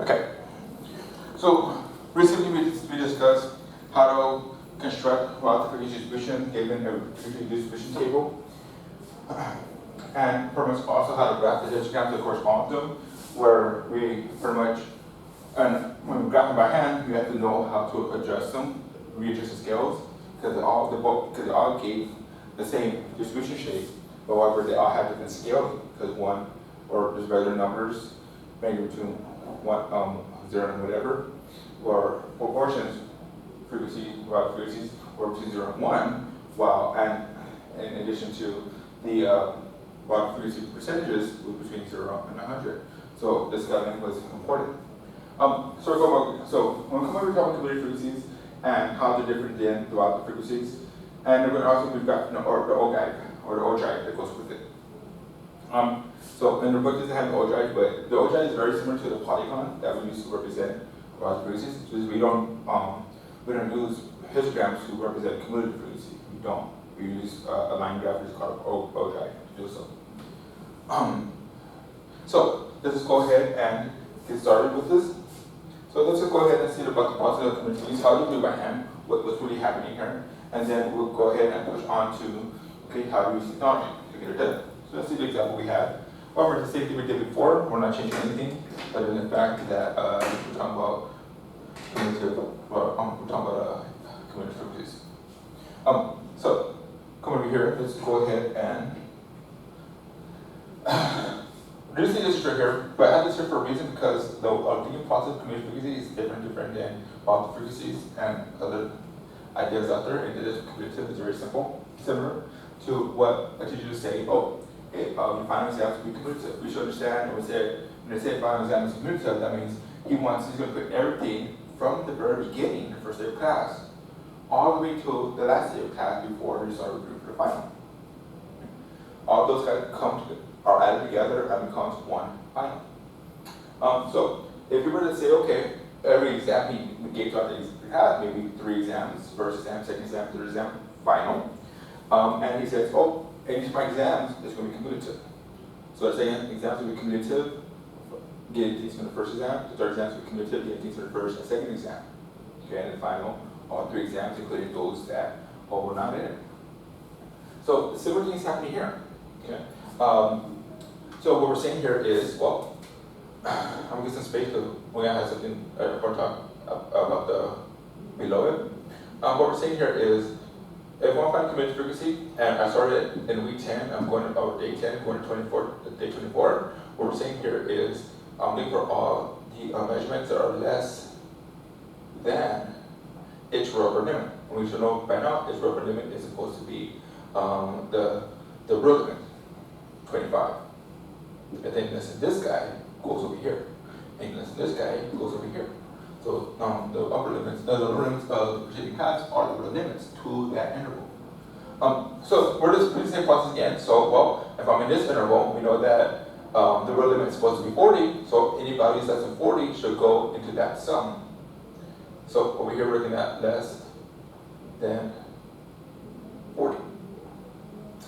Okay, so recently we discussed how to construct relative frequency distribution given a frequency distribution table, and pretty much also how to graph the histogram to correspond to them, where we pretty much, and when we graph them by hand, we have to know how to adjust them, readjust the scales, because they all gave the same distribution shape, but however they all have different scaling, because one, or just regular numbers, maybe between 0 and whatever, or proportions, relative frequencies, or between 0 and 1, while, and in addition to the relative frequency percentages between 0 and 100. So this scaling was important. So when we're talking about cumulative frequencies and how they're different than throughout the frequencies, and then also we've got the O-guide, or the O-drive that goes with it. So in the book doesn't have the O-drive, but the O-drive is very similar to the polygon that we use to represent relative frequencies. Because we don't use histograms to represent cumulative frequency. We don't. We use a line graph which is called O-drive to do so. So let's just go ahead and get started with this. So let's just go ahead and see about the process of cumulative frequencies. How do you do by hand? What's really happening here? And then we'll go ahead and push on to, okay, how do we use technology to get it done? So let's see the example we had. However, the same thing we did before, we're not changing anything, other than the fact that we're talking about cumulative frequencies. So come over here, let's go ahead and reduce the illustrator here, but I have this here for a reason because the thinking process of cumulative frequency is different than relative frequencies and other ideas out there, and it is cumulative, it's very simple, similar to what a teacher would say, your final exam to be cumulative. We should understand when they say final exam is cumulative, that means he's going to put everything from the very beginning, the first day of class, all the way to the last day of class before we start reviewing for the final. All those guys are added together and becomes one final. So if you were to say, okay, every exam he gave throughout the class, maybe 3 exams, first exam, second exam, third exam, final, and he says, and each of my exams is going to be cumulative. So let's say exams will be cumulative, getting things from the first exam, the third exam will be cumulative, getting things from the first and second exam. Okay, and then final, all 3 exams, including those that were not in it. So similar things happening here. Okay. So what we're saying here is, well, I'm gonna get some space because we're gonna have something or talk about the below it. What we're saying here is, if I want to find cumulative frequency, and I started in week 10, I'm going about day 10, going to day 24. What we're saying here is, I'm looking for all the measurements that are less than its real upper limit. And we should know by now, its real upper limit is supposed to be the real limit, 25. And then this guy goes over here, and this guy goes over here. So the upper limits, the lower limits of the preceding paths are the real limits to that interval. So we're just doing the same process again. So, well, if I'm in this interval, we know that the real limit is supposed to be 40, so any values less than 40 should go into that sum. So over here we're looking at less than 40.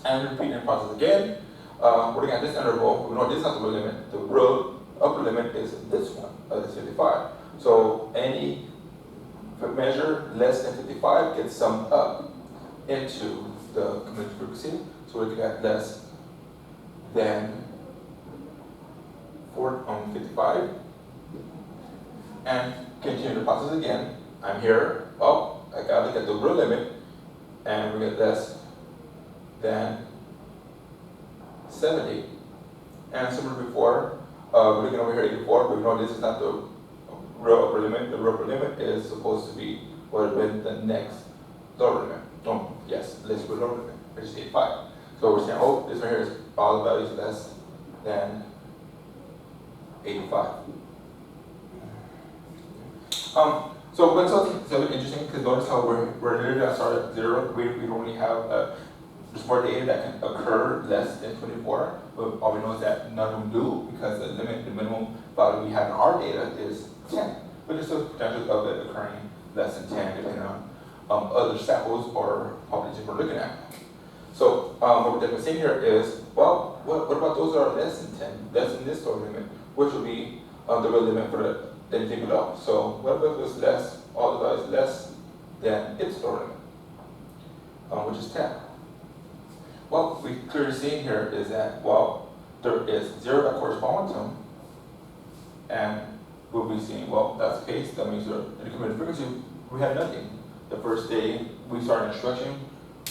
And repeating the process again. We're looking at this interval, we know this is not the real limit, the real upper limit is this one, this 55. So any measure less than 55 gets summed up into the cumulative frequency. So we're looking at less than 55. And continue the process again. I'm here, I gotta look at the real limit, and we get less than 70. And similar before, we're looking over here at 84, but we know this is not the real upper limit. The real upper limit is supposed to be what would have been the next lower limit. Yes, let's go lower limit, which is 85. So we're saying, this right here is all the values less than 85. So what's something interesting, because notice how we're literally at start at 0. We don't really have there's more data that can occur less than 24, but all we know is that none of them do, because the minimum value we have in our data is 10. But there's still potential of it occurring less than 10, depending on other samples or populations we're looking at. So what we're saying here is, well, what about those that are less than 10, less than this lower limit, which would be the real limit for anything below. So whatever was less, all the values less than its lower limit, which is 10. What we clearly see here is that, well, there is 0 that corresponds to them, and we'll be seeing, well, that's the case, that means in the cumulative frequency, we had nothing. The first day we started instruction,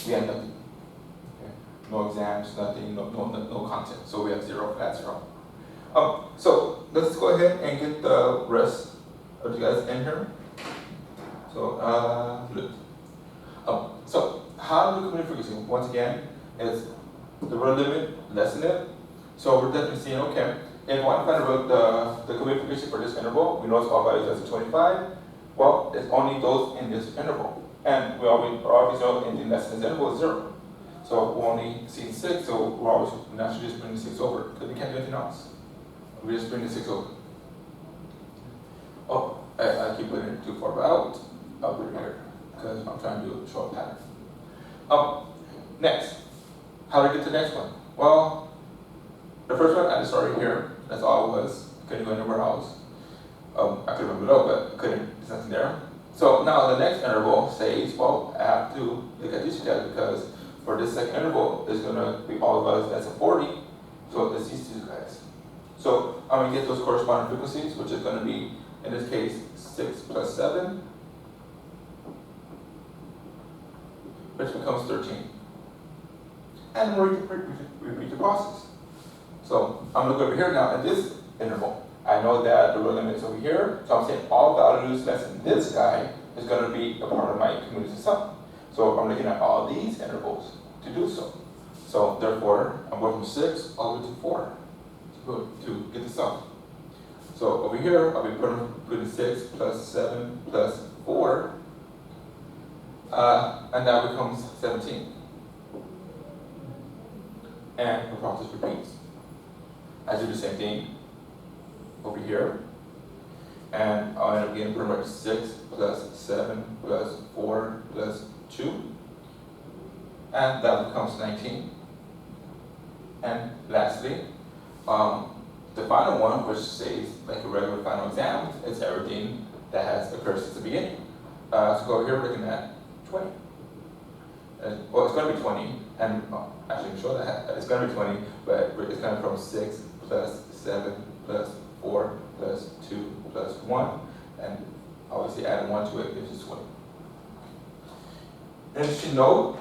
we had nothing. Okay? No exams, nothing, no content. So we have 0, flat 0. So let's go ahead and get the rest of you guys in here. So, so how do cumulative frequency? Once again, it's the root limit, less than it. So we're definitely seeing, okay, if I want to find the cumulative frequency for this interval, we know it's all values as 25. Well, it's only those in this interval. And we always know anything less than this interval is 0. So we only see 6, so we're always naturally just bring the 6 over, because we can't do anything else. We just bring the 6 over. Oh, I keep putting it too far out. I'll put it here, because I'm trying to show a pattern. Next, how do I get to the next one? Well, the first one I just started here. That's all it was. Couldn't go anywhere else. I could have been below, but couldn't. There's nothing there. So now the next interval says, well, I have to look at these two guys, because for this second interval, it's going to be all of us that's a 40. So it's these two guys. So I'm going to get those corresponding frequencies, which is going to be, in this case, 6 plus 7, which becomes 13. And we repeat the process. So I'm going to look over here now at this interval. I know that the root limit is over here, so I'm saying all values less than this guy is going to be a part of my cumulative sum. So I'm looking at all these intervals to do so. So therefore, I'm going from 6 all the way to 4 to get the sum. So over here, I'll be putting 6 plus 7 plus 4, and that becomes 17. And the process repeats. I do the same thing over here, and I'll end up getting pretty much 6 plus 7 plus 4 plus 2, and that becomes 19. And lastly, the final one, which says like a regular final exam, is everything that has occurred since the beginning. So go over here, we're looking at 20. Well, it's going to be 20, and actually I'm sure that it's going to be 20, but it's coming from 6 plus 7 plus 4 plus 2 plus 1, and obviously adding 1 to it gives us 20. And you should note,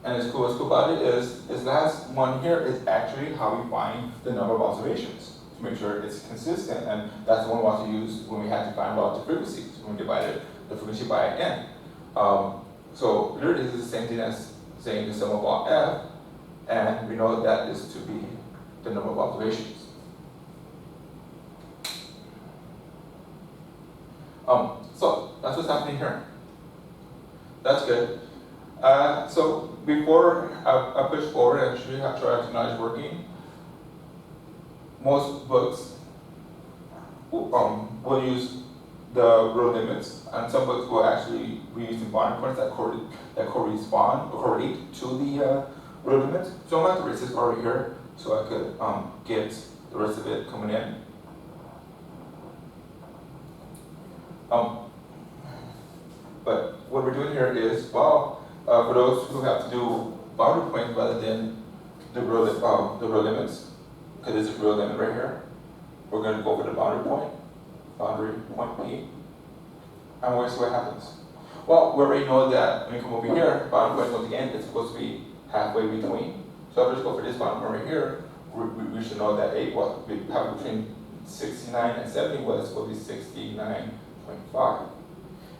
and what's cool about it is this last one here is actually how we find the number of observations to make sure it's consistent, and that's the one we want to use when we had to find out the frequencies, when we divided the frequency by n. So literally this is the same thing as saying the sum of all f, and we know that is to be the number of observations. So that's what's happening here. That's good. So before I push forward and show you how triagonality is working, most books will use the root limits, and some books will actually be using boundary points that correspond or correlate to the root limits. So I'm going to erase this over here so I could get the rest of it coming in. But what we're doing here is, well, for those who have to do boundary points rather than the root limits, because there's a root limit right here, we're going to go for the boundary point P, and we'll see what happens. Well, we already know that when we come over here, boundary point once again is supposed to be halfway between. So if we just go for this boundary point right here, we should know that 8 was between 69 and 70 was will be 69.5.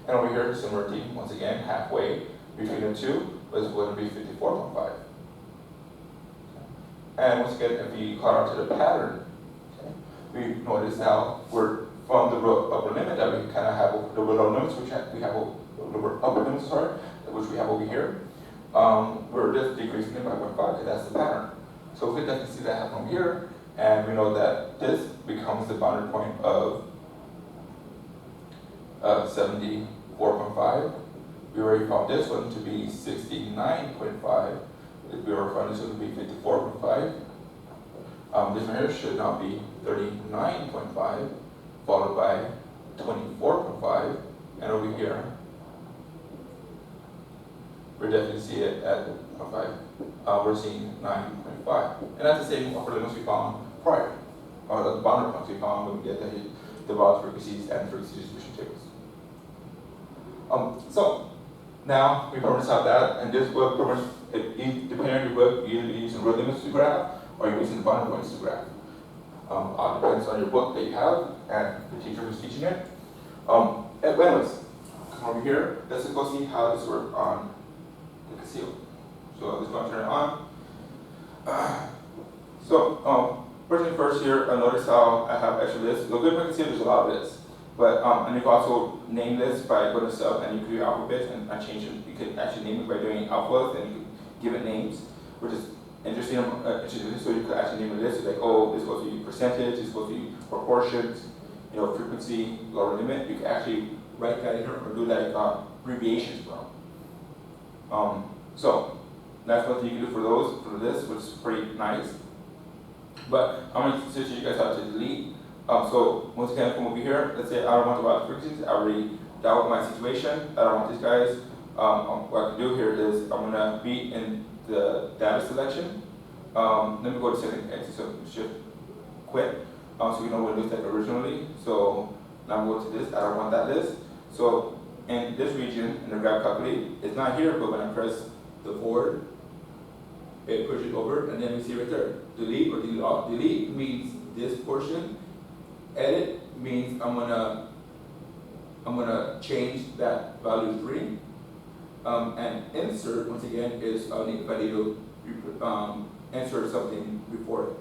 And over here, similar thing, once again, halfway between the two was going to be 54.5. And once again, if we caught on to the pattern, okay, we notice now we're from the upper limit that we kind of have the lower limits, which we have the upper limits, sorry, which we have over here. We're just decreasing it by 0.5 because that's the pattern. So we can definitely see that happen over here, and we know that this becomes the boundary point of 74.5. We already found this one to be 69.5. We already found this one to be 54.5. This one here should now be 39.5, followed by 24.5, and over here, we're definitely see it at 5. We're seeing 9.5, and that's the same for the limits we found prior, or the boundary points we found when we get the relative frequencies and frequency distribution tables. So now we pretty much have that, and this will pretty much, depending on your book, you're either using real limits to graph or you're using boundary points to graph. Depends on your book that you have and the teacher who's teaching it. Anyways, come over here. Let's go see how this works on the CASIO. So let's go and turn it on. First thing first here, notice how I have extra lists. The good thing is there's a lot of lists. But and you can also name this by going to sub and you can do alphabet and change it. You can actually name it by doing alphabets and you can give it names, which is interesting. So you could actually name a list like, oh, this is supposed to be percentage, this is supposed to be proportions, frequency, lower limit. You can actually write that in here or do like abbreviations from. So that's what you can do for those for this, which is pretty nice. But I'm going to teach you guys how to delete. So once again, come over here. Let's say I don't want to write frequencies. I already dealt with my situation. I don't want these guys. What I can do here is I'm going to be in the data selection. Let me go to second exit, so shift quit. So you know what it looks like originally. So now I'm going to this. I don't want that list. So in this region, in the graph calculate, it's not here, but when I press the forward, it pushes it over, and then we see right there, delete or delete all. Delete means this portion. Edit means I'm gonna change that value to 3. And insert, once again, is if I need to insert something before it.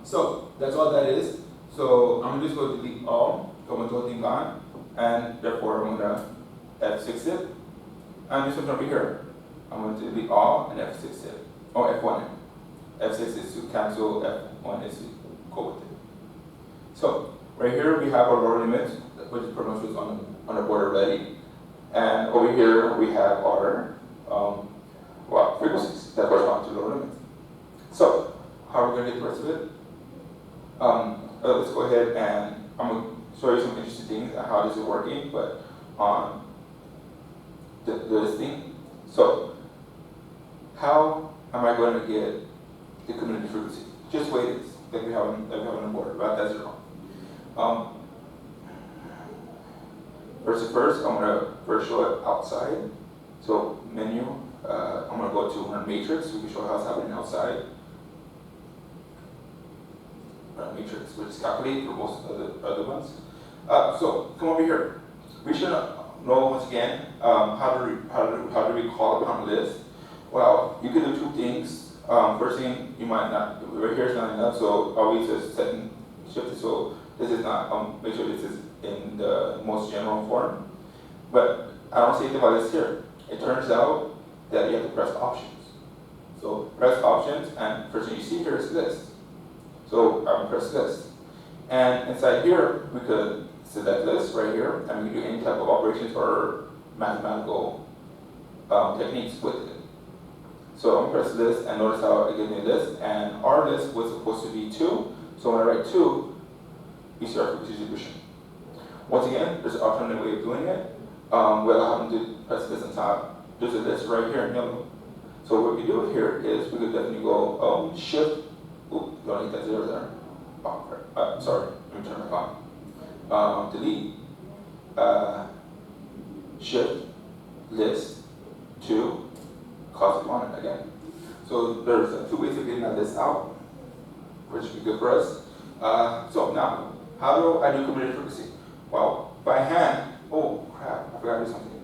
So that's all that is. So I'm just going to delete all, so I'm going to do everything gone, and therefore I'm going to F6 it. And this one's over here. I'm going to delete all and F6 it. Oh, F1. F6 is to cancel, F1 is to go with it. So right here we have our lower limit, which is pretty much what's on the board already. And over here we have our frequencies that correspond to lower limit. So how are we going to get the rest of it? Let's go ahead and I'm going to show you some interesting things and how this is working, but on the listing. So how am I going to get the cumulative frequency? Just wait it, like we have on the board, right? That's 0. First, I'm going to first show it outside. So menu, I'm going to go to run matrix. So we can show how it's happening outside. Run matrix, which is calculate for most of the other ones. So come over here. We should know once again how do we call upon a list. Well, you can do 2 things. First thing, you might not, right here is not enough, so always just set and shift it. So this is not, make sure this is in the most general form. But I don't see anything about this here. It turns out that you have to press options. So press options, and first thing you see here is list. So I'm going to press list. And inside here, we could select list right here, and we can do any type of operations or mathematical techniques with it. So I'm going to press list, and notice how it gives me a list, and our list was supposed to be 2. So when I write 2, we start with distribution. Once again, there's an alternative way of doing it. We'll happen to press this on top. There's a list right here in yellow. So what we do here is we could definitely go shift. Ooh, don't hit that 0 there. Oh, sorry, let me turn it on. Delete. Shift. List. 2. Cause one again. So there's 2 ways of getting that list out, which would be good for us. So now, how do I do cumulative frequency? Well, by hand. Oh crap! I forgot to do something.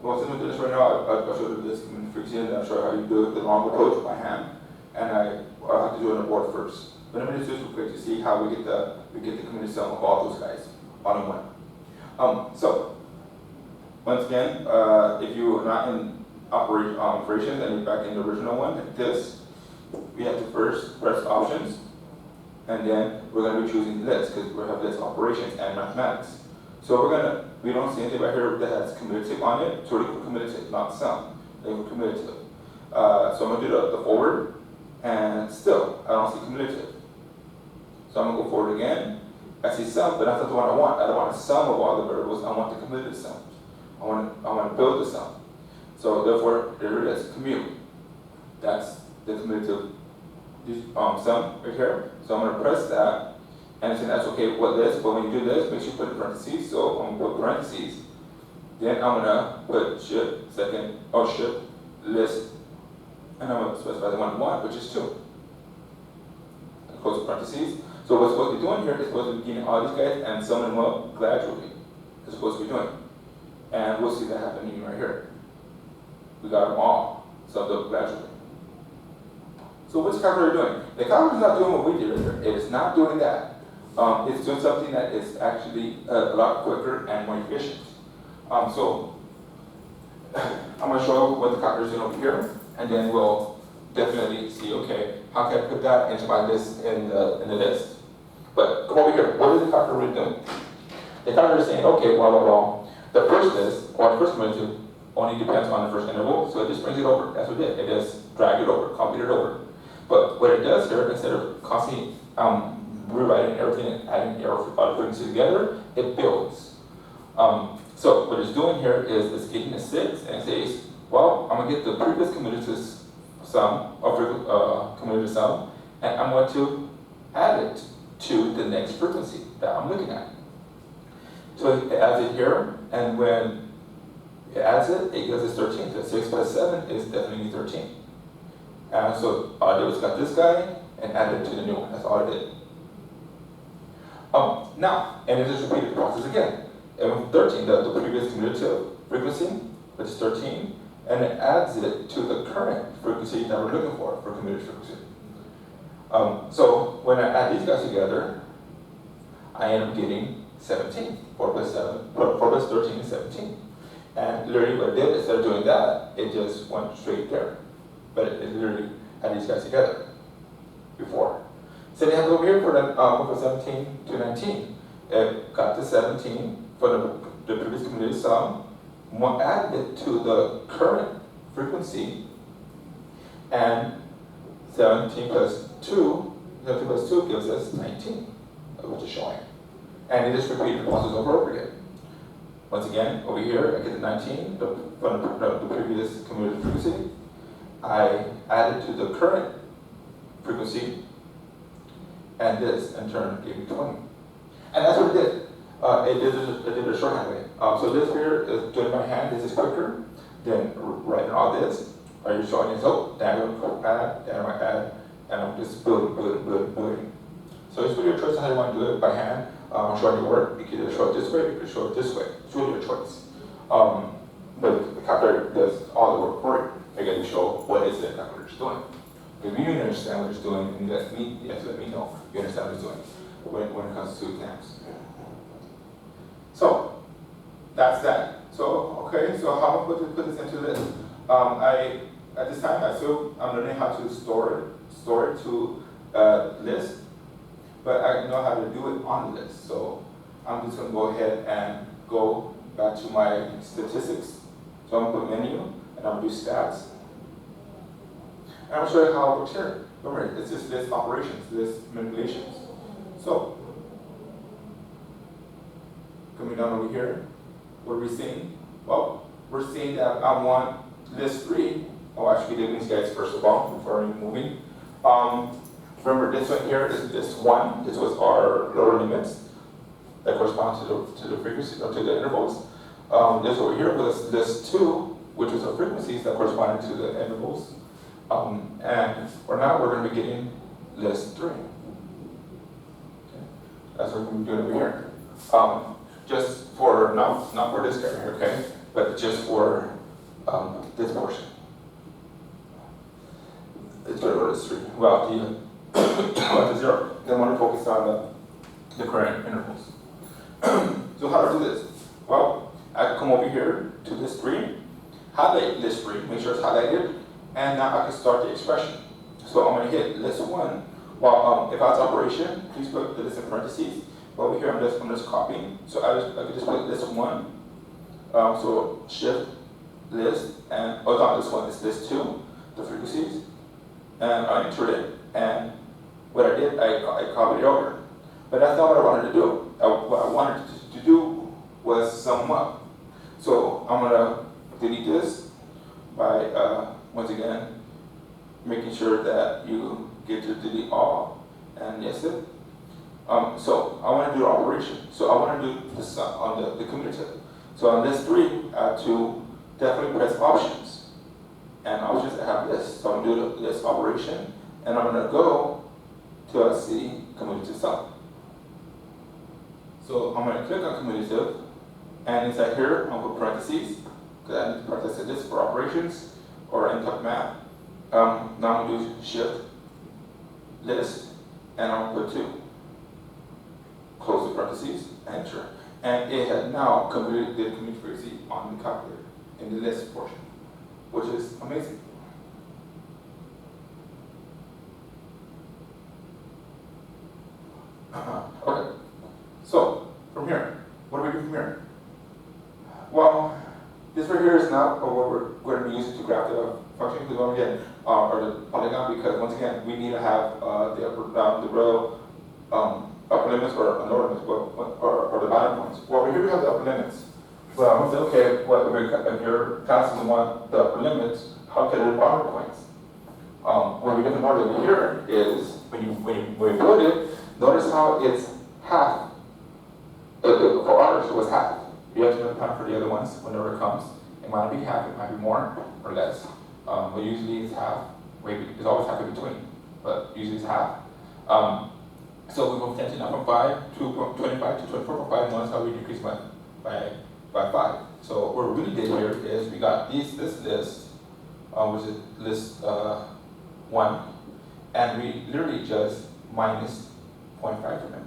Well, since we do this right now, I'll show you this cumulative frequency, and I'll show you how you do it the long approach by hand. And I'll have to do it on the board first. But let me just do this real quick to see how we get the cumulative sum of all those guys all in one. So, once again, if you're not in operations and you're back in the original one, like this, we have to first press options, and then we're going to be choosing list because we have list operations and mathematics. So we don't see anything right here that has cumulative on it, so we put cumulative, not sum. They put cumulative. So I'm going to do the forward, and still, I don't see cumulative. So I'm gonna go forward again. I see sum, but that's not the one I want. I don't want a sum of all the variables. I want the cumulative sum. I want to build the sum. So therefore, there it is, commute. That's the cumulative sum right here. So I'm going to press that, and say that's okay with this. But when you do this, make sure you put in parentheses. So I'm going to put parentheses. Then I'm going to put shift list, and I'm going to specify the one I want, which is 2. Close parentheses. So what's supposed to be doing here is supposed to be getting all these guys and summing them up gradually. It's supposed to be doing. And we'll see that happening right here. We got them all summed up gradually. So what's the calculator doing? The calculator is not doing what we did right here. It is not doing that. It's doing something that is actually a lot quicker and more efficient. So I'm going to show you what the calculator is doing over here, and then we'll definitely see, okay, how can I put that into my list in the list? But come over here. What is the calculator really doing? The calculator is saying, okay, well, the first list, or the first cumulative, only depends on the first interval, so it just brings it over. That's what it did. It just dragged it over, copied it over. But what it does here, instead of constantly rewriting everything and adding all the frequencies together, it builds. So what it's doing here is it's getting a 6, and it says, well, I'm going to get the previous cumulative sum, or cumulative sum, and I'm going to add it to the next frequency that I'm looking at. So it adds it here, and when it adds it, it gives us 13. So 6 plus 7 is definitely 13. And so all I did was got this guy and added it to the new one. That's all I did. Now, and it just repeated the process again. And with 13, the previous cumulative frequency, which is 13, and it adds it to the current frequency that we're looking for cumulative frequency. So when I add these guys together, I end up getting 17. 4 plus 13 is 17. And literally what it did, instead of doing that, it just went straight there. But it literally had these guys together before. So they have over here for the 17 to 19. It got the 17 for the previous cumulative sum, added it to the current frequency, and 17 plus 2 gives us 19, which is showing. And it just repeated the process over and over again. Once again, over here, I get the 19 from the previous cumulative frequency. I added to the current frequency, and this, in turn, gave me 20. And that's what it did. It did a shorthand way. So this here is doing by hand. This is quicker than writing all this. Are you showing it? So, then I'm going to add, and I'm just building. So it's really your choice on how you want to do it by hand. I'm showing you work. You can either show it this way, you can show it this way. It's really your choice. But the calculator does all the work for you. Again, to show what is it the calculator is doing. If you don't understand what it's doing, and let me know you understand what it's doing when it comes to exams. So that's that. So okay, so how am I going to put this into this? At this time I'm learning how to store it to list, but I know how to do it on the list. So I'm just going to go ahead and go back to my statistics. So I'm going to put menu, and I'm going to do stats. And I'm going to show you how it works here. Remember, it's just list operations, list manipulations. So, coming down over here, what are we seeing? Well, we're seeing that I want list 3. Oh, actually, we did these guys first of all, before moving. Remember, this one here is this 1. This was our lower limits that correspond to the frequency, or to the intervals. This over here was list 2, which was the frequencies that corresponded to the intervals. And for now, we're going to be getting list 3. Okay. That's what we're going to be doing over here. Just for, not for this guy here, okay? But just for this portion. It's going to go to list 3. Well, the 0. Then I want to focus on the current intervals. So how do I do this? Well, I can come over here to list 3, highlight list 3, make sure it's highlighted, and now I can start the expression. So I'm going to hit list 1. Well, if I was operation, please put the list in parentheses. But over here, I'm just copying. So I could just put list 1. So shift list, and this one is list 2, the frequencies. and I entered it, and what I did, I copied it over. But that's not what I wanted to do. What I wanted to do was sum them up. So I'm gonna delete this by, once again, making sure that you get to delete all, and yes it. So I want to do an operation. So I want to do the sum on the cumulative. So on this 3, I have to definitely press options. And options I have this. So I'm going to do this operation, and I'm going to go till I see cumulative sum. So I'm going to click on cumulative, and inside here I'm going to put parentheses, because I need to parentheses this for operations or in-type math. Now I'm going to do shift list, and I'm going to put 2. Close the parentheses, enter. And it had now computed the cumulative frequency on the calculator in the list portion, which is amazing. Okay, so from here, what do we do from here? Well, this right here is not what we're going to be using to graph the function, because once again, or the polygon, because once again, we need to have the upper, the row, upper limits or lower limits, or the bottom points. Well, here we have the upper limits. Well, I'm going to say, okay, well, if you're constantly want the upper limits, how can the bottom points? What we didn't notice over here is when you put it, notice how it's half. For ours, it was half. You have to account for the other ones whenever it comes. It might be half, it might be more or less. But usually it's half. It's always half in between, but usually it's half. So we go from 10 now from 5 to 25 to 24.5. Notice how we decrease by 5. So what we really did here is we got this list, which is list 1, and we literally just minus 0.5 from it.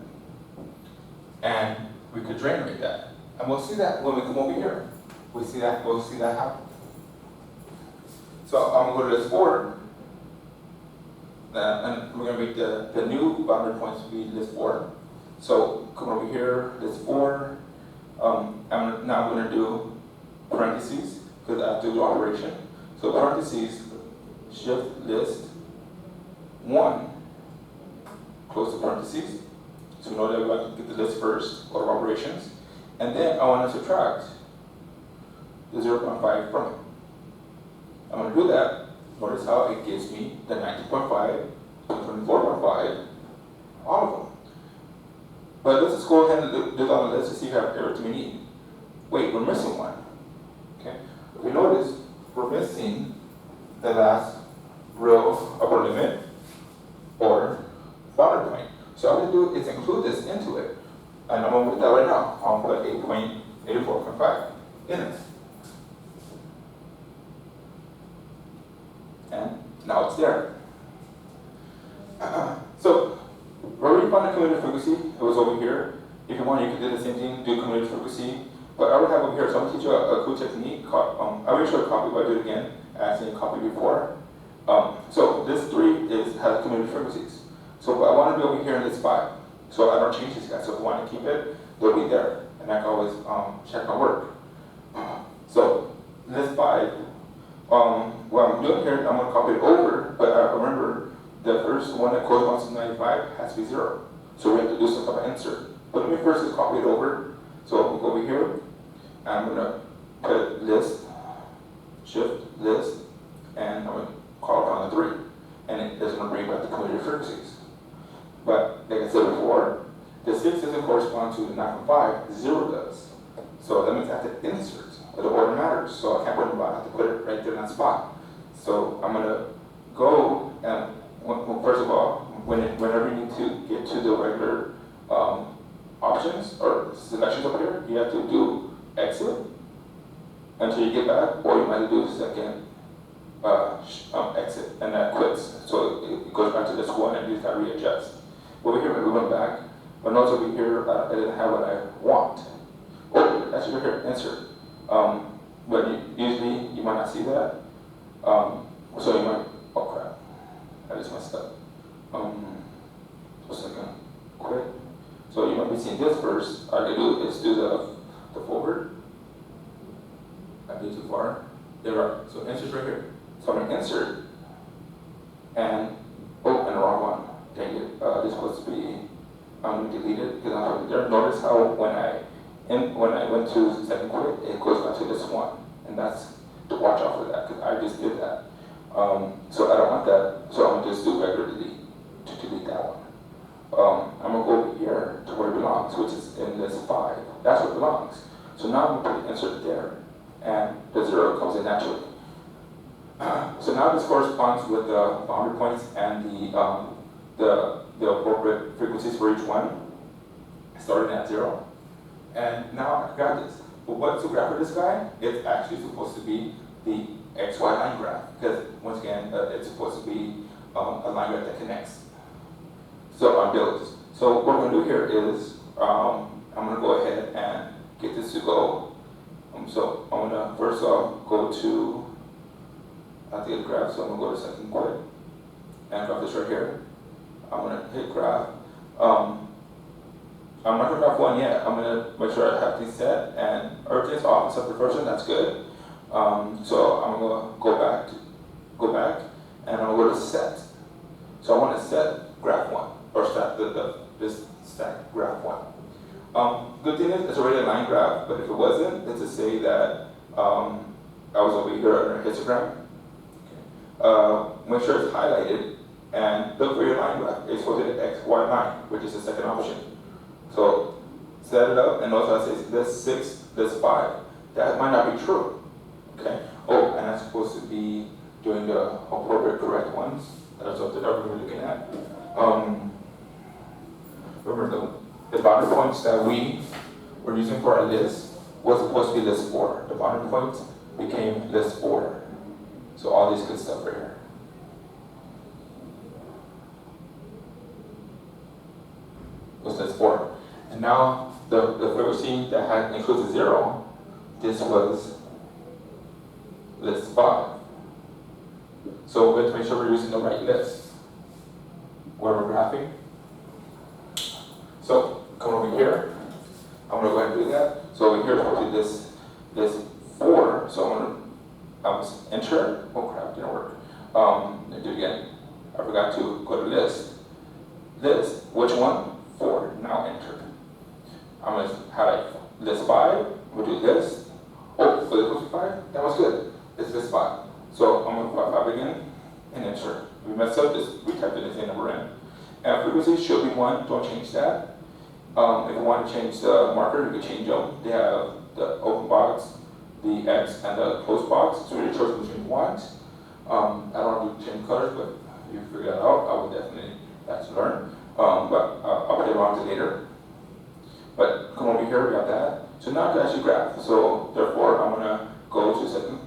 And we could generate that. And we'll see that when we come over here. We'll see that happen. So I'm going to go to list 4. And we're going to make the new boundary points be list 4. So come over here, list 4. Now I'm going to do parentheses, because I have to do operation. So parentheses, shift list 1, close the parentheses. So we know that we want to get the list first, order of operations. And then I want to subtract the 0.5 from it. I'm going to do that. Notice how it gives me the 19.5, the 24.5, all of them. But let's just go ahead and do it on the list to see if we have everything we need. Wait, we're missing one. Okay? We notice we're missing the last row upper limit or boundary point. So all I'm going to do is include this into it. And I'm going to put that right now. I'm going to put 8.84.5 in it. And now it's there. So, where we found the cumulative frequency, it was over here. If you want, you can do the same thing, do cumulative frequency. But I would have over here, so I'm going to teach you a cool technique called, I will show a copy, but I do it again, as I copied before. So this 3 has cumulative frequencies. So what I want to do over here in this 5. So I don't change these guys. So if I want to keep it, they'll be there. And I can always check my work. So this 5, what I'm doing here, I'm going to copy it over, but remember, the first one that corresponds to 95 has to be 0. So we have to do some type of insert. But let me first just copy it over. So we'll go over here, and I'm going to put list, shift, list, and I'm going to call upon the 3. And it's going to bring back the cumulative frequencies. But like I said before, the 6 doesn't correspond to the 9.5, 0 does. So that means I have to insert. The order matters, so I can't put it I have to put it right there in that spot. So I'm going to go and, first of all, whenever you need to get to the regular options or selections over here, you have to do exit until you get back, or you might do second exit, and that quits. So it goes back to this 1 and you just got to readjust. Over here, we went back, but notice over here, I didn't have what I want. Oh, that's over here, insert. But usually you might not see that. So you might, oh crap, I just messed up. Just a second, quit. So you might be seeing this first. All I can do is do the forward. I did too far. There are, so insert right here. So I'm going to insert and oh, and the wrong one. Dang it, this is supposed to be deleted because I'm already there. Notice how when I went to second quit, it goes back to this one, and that's to watch out for that because I just did that. So I don't want that. So I'm gonna just do regular delete to delete that one. I'm gonna go over here to where it belongs, which is in this 5. That's where it belongs. So now I'm gonna put it insert there, and the 0 comes in naturally. So now this corresponds with the boundary points and the appropriate frequencies for each one, starting at 0. And now I got this. But what's the graph for this guy? It's actually supposed to be the XY line graph, because once again, it's supposed to be a line graph that connects. So I'm built. So what we're gonna do here is I'm gonna go ahead and get this to go. So I'm gonna first go to I have to get graph, so I'm gonna go to second quit and graph this right here. I'm gonna hit graph. I'm not gonna graph 1 yet. I'm gonna make sure I have these set and everything's off except the first one. That's good. So I'm gonna go back, and I'm gonna go to set. So I want to set graph 1 or set this stack graph 1. Good thing is it's already a line graph, but if it wasn't, it's to say that I was over here under histogram. Make sure it's highlighted and look for your line graph. It's supposed to be the XY line, which is the second option. So set it up and notice how it says this 6, this 5. That might not be true. Okay. Oh, and I'm supposed to be doing the appropriate correct ones. That's something that we're looking at. Remember the boundary points that we were using for our list was supposed to be list 4. The boundary points became list 4. So all these good stuff right here. Was list 4. And now the frequency that had includes a 0, this was list 5. So we have to make sure we're using the right list where we're graphing. So come over here. I'm gonna go ahead and do that. So over here, I'm going to do this 4. So I'm gonna enter. Oh crap, didn't work. Let me do it again. I forgot to go to list. List, which one? 4. Now enter. I'm gonna highlight list 5. We'll do list. Oh, for the close to 5? That was good. It's list 5. So I'm gonna put 5 again and enter. If we mess up, just retype the same number in. And frequency should be 1. Don't change that. If you want to change the marker, you can change them. They have the open box, the X, and the closed box. So your choice between ones. I don't want to change colors, but if you figure that out, I would definitely like to learn. But I'll play around with it later. But come over here, we have that. So now I can actually graph. So therefore, I'm gonna go to second.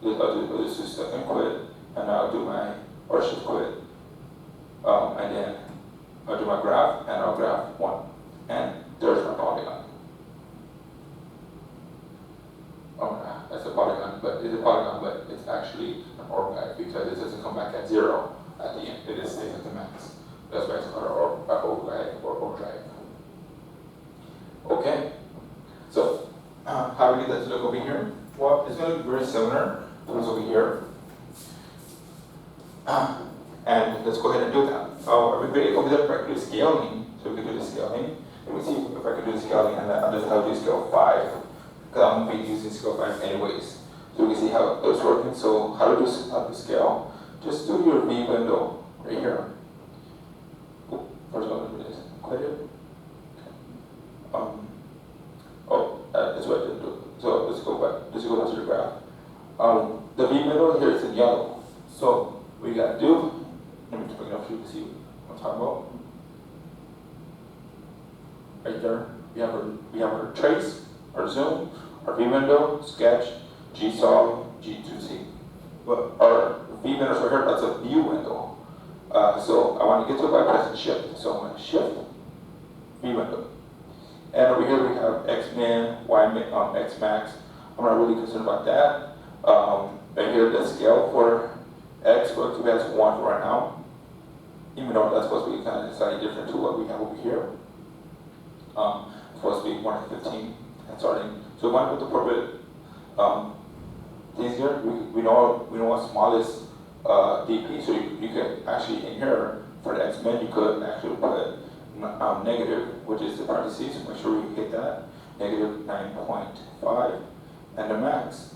This is second quit, and I'll do my or shift quit, and then I'll do my graph, and I'll graph 1, and there's my polygon. Oh, that's a polygon, but it's a polygon, but it's actually an orb because it doesn't come back at 0 at the end. It just stays at the max. That's why it's called an orb drive. Okay. So how do we get that to look over here? Well, it's going to be very similar to what's over here. And let's go ahead and do that. Everybody over there, if I could do scaling, so we can do the scaling. Let me see if I can do the scaling, and I'll just have to do scale 5, because I'm going to be using scale 5 anyways. So we can see how it's working. So how to do scale? Just do your V window right here. First one, do this. Quit it. That's what I didn't do. So let's go back. Let's go back to the graph. The V window here is in yellow. So what you gotta do, let me just bring it up so you can see what I'm talking about. Right there, we have our trace, our zoom, our V window, sketch, G-solve, G2C. But our V window right here, that's a view window. So I want to get to it by pressing shift. So I'm going to shift, V window. And over here we have X-min, Y-min, X-max. I'm not really concerned about that. And here the scale for X looks to be as 1 right now, even though that's supposed to be kind of slightly different to what we have over here. It's supposed to be 1 to 15 and starting. So we want to put the appropriate things here. We know what smallest dp. So you could actually, in here, for the x-min, you could actually put negative, which is the parentheses, make sure we hit that, negative 9.5, and the max,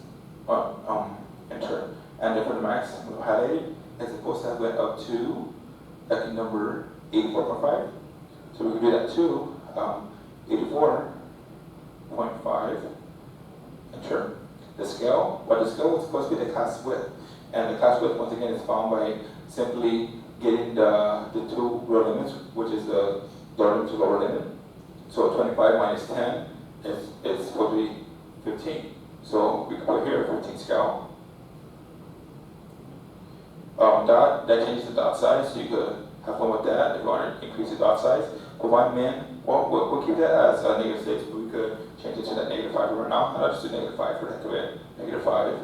enter. And then for the max, we'll highlight it, it's supposed to have went up to lucky number 84.5. So we can do that too, 84.5, enter. The scale, but the scale is supposed to be the class width. And the class width, once again, is found by simply getting the two real limits, which is the lower limit to lower limit. So 25 minus 10 is supposed to be 15. So we can put here 15 scale. Dot, that changes the dot size, so you could have fun with that if you want to increase the dot size. Provide min, well, we'll keep that as negative 6, but we could change it to that negative 5 right now. I'll just do negative 5 for the heck of it, negative 5.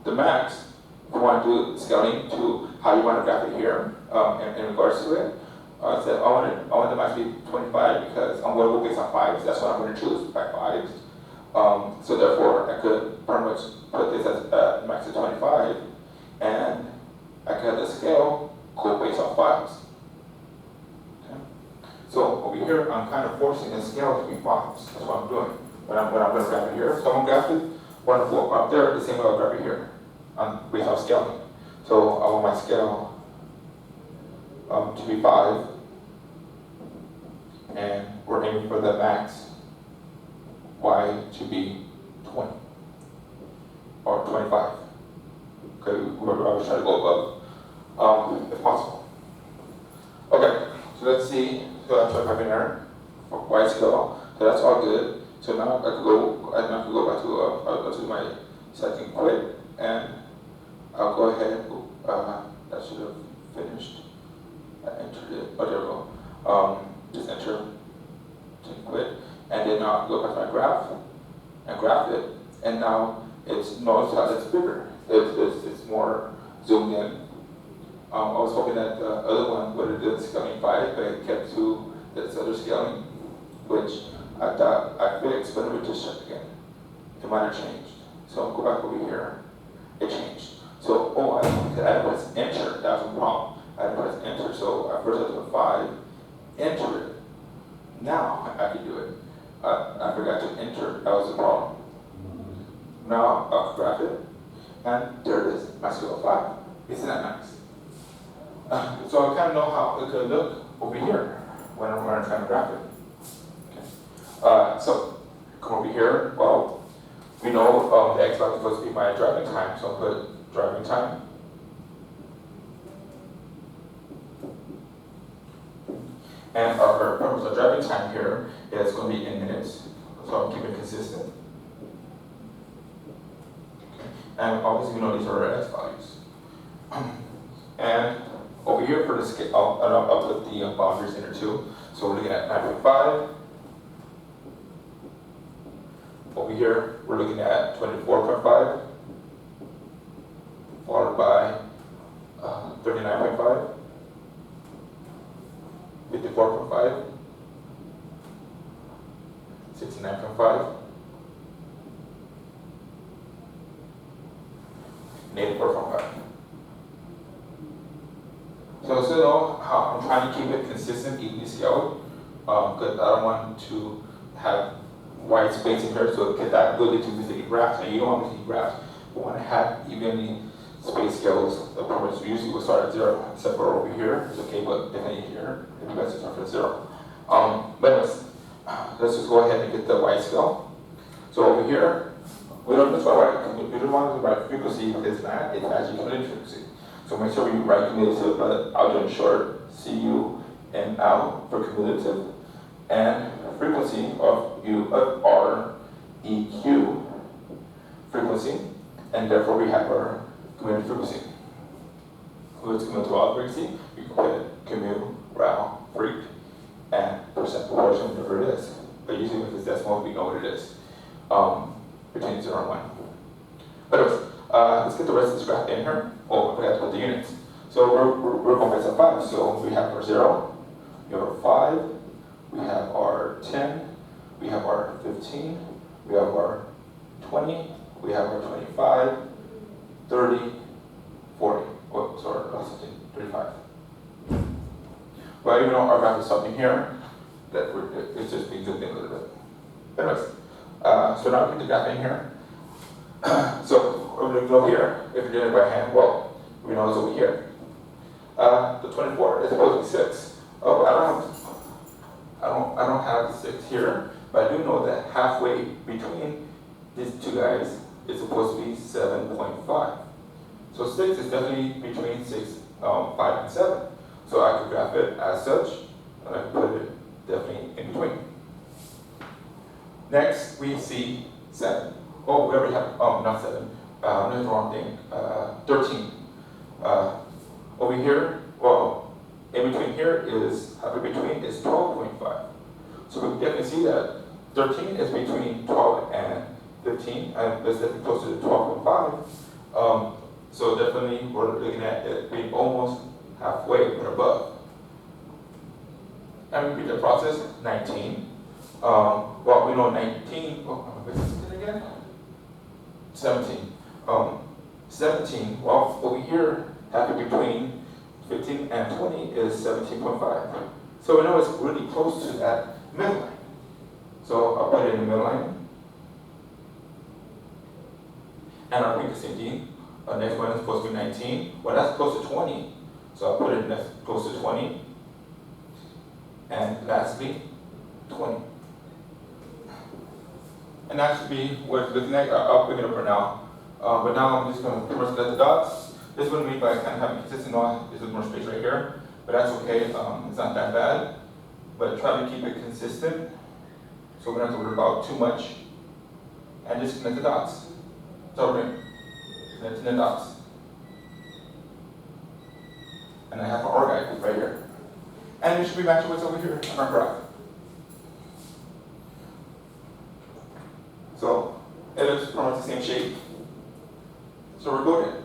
The max, if you want to do scaling to how you want to graph it here, in regards to it, I said I want the max to be 25 because I'm going to go based on 5s. That's what I'm going to choose, by 5s. So therefore, I could pretty much put this as max of 25, and I could have the scale go based on 5s. Okay. So over here, I'm kind of forcing the scale to be 5s. That's what I'm doing. When I'm going to graph it here, so I'm going to graph it. When I go up there, the same way I'll graph it here, based on scaling. So I want my scale to be 5, and we're aiming for the max y to be 20 or 25. Okay, whoever I was trying to go above, if possible. Okay, so let's see. So that's what I have in there for y scale. So that's all good. So now I could go back to my setting quit, and I'll go ahead. That should have finished. I entered it. Oh, there we go. Just enter, quit, and then I'll go back to my graph and graph it. And now notice how it's bigger. It's more zoomed in. I was hoping that the other one would have done scaling 5, but it kept to this other scaling, which I thought I fixed, but it would just check again. It might have changed. So I'll go back over here. It changed. So, I didn't press enter. That was a problem. I didn't press enter. So I first had to put 5, enter it. Now I can do it. I forgot to enter. That was the problem. Now I'll graph it. And there it is, my scale of 5. Isn't that nice? So I kind of know how it could look over here when I'm trying to graph it. Okay. So come over here. Well, we know the x value is supposed to be my driving time, so I'll put driving time. And our purpose of driving time here is going to be in minutes, so I'm keeping it consistent. And obviously we know these are our x values. And over here for the scale, I'll put the boundaries in there too. So we're looking at 9.5. Over here, we're looking at 24.5, followed by 39.5, 54.5, 69.5, 84.5. So you know how I'm trying to keep it consistent, evenly scaled, because I don't want to have white space in here, so get that ability to mislead graphs. And you don't want mislead graphs. You want to have evenly spaced scales. The performance usually will start at 0, except for over here. It's okay, but definitely here, it will best to start at 0. But let's just go ahead and get the y scale. So over here, we don't just write frequency because it's actually cumulative frequency. So make sure we write cumulative, but I'll do in short, CUML for cumulative, and frequency of UREQ frequency, and therefore we have our cumulative frequency. What's cumulative frequency? We can put freq and percent proportion, whatever it is. But usually if it's decimal, we know what it is. Between 0 and 1. But let's get the rest of this graph in here. Oh, I forgot to put the units. So we're going based on 5. So we have our 0, we have our 5, we have our 10, we have our 15, we have our 20, we have our 25, 30, 40, or sorry, something, 35. But even though our graph is something here, it's just being zoomed in a little bit. Anyways, so now we put the graph in here. So we're going to go here. If you're doing it by hand, well, we know it's over here. The 24 is supposed to be 6. Oh, I don't have the 6 here, but I do know that halfway between these two guys is supposed to be 7.5. So 6 is definitely between 5 and 7. So I could graph it as such, and I could put it definitely in between. Next, we see 7. Oh, we already have, not 7. That's the wrong thing. 13. Over here, well, in between here is, halfway between is 12.5. So we definitely see that 13 is between 12 and 15, and that's definitely closer to 12.5. So definitely we're looking at it being almost halfway or above. And repeat the process, 19. Well, we know 19, what's this again? 17. 17, well, over here, halfway between 15 and 20 is 17.5. So we know it's really close to that midline. So I'll put it in the midline. And I'll repeat the same thing. Next one is supposed to be 19. Well, that's close to 20. So I'll put it next close to 20. And lastly, 20. And that should be what we're looking at. I'll pick it up for now. But now I'm just going to pretty much let the dots. This is what I mean by kind of having consistent line. This is more space right here. But that's okay. It's not that bad. But try to keep it consistent. So we don't have to worry about too much. And just connect the dots. So we're connecting the dots. And I have an org right here. And it should be matching what's over here on our graph. So it looks pretty much the same shape. So we're good.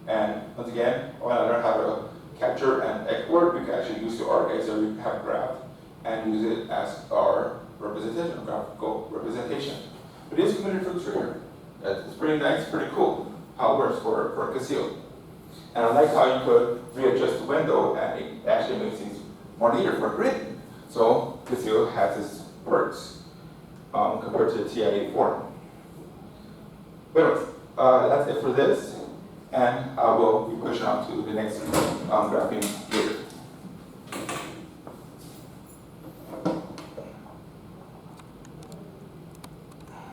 And once again, when I learn how to capture and export, we can actually use the org so we have a graph and use it as our representation, graphical representation. But it is cumulative frequency right here. It's pretty nice, pretty cool how it works for CASIO. And I like how you could readjust the window and it actually makes things more neater for grid. So CASIO has its perks compared to the TIA form. But that's it for this, and I will be pushing on to the next graphing later.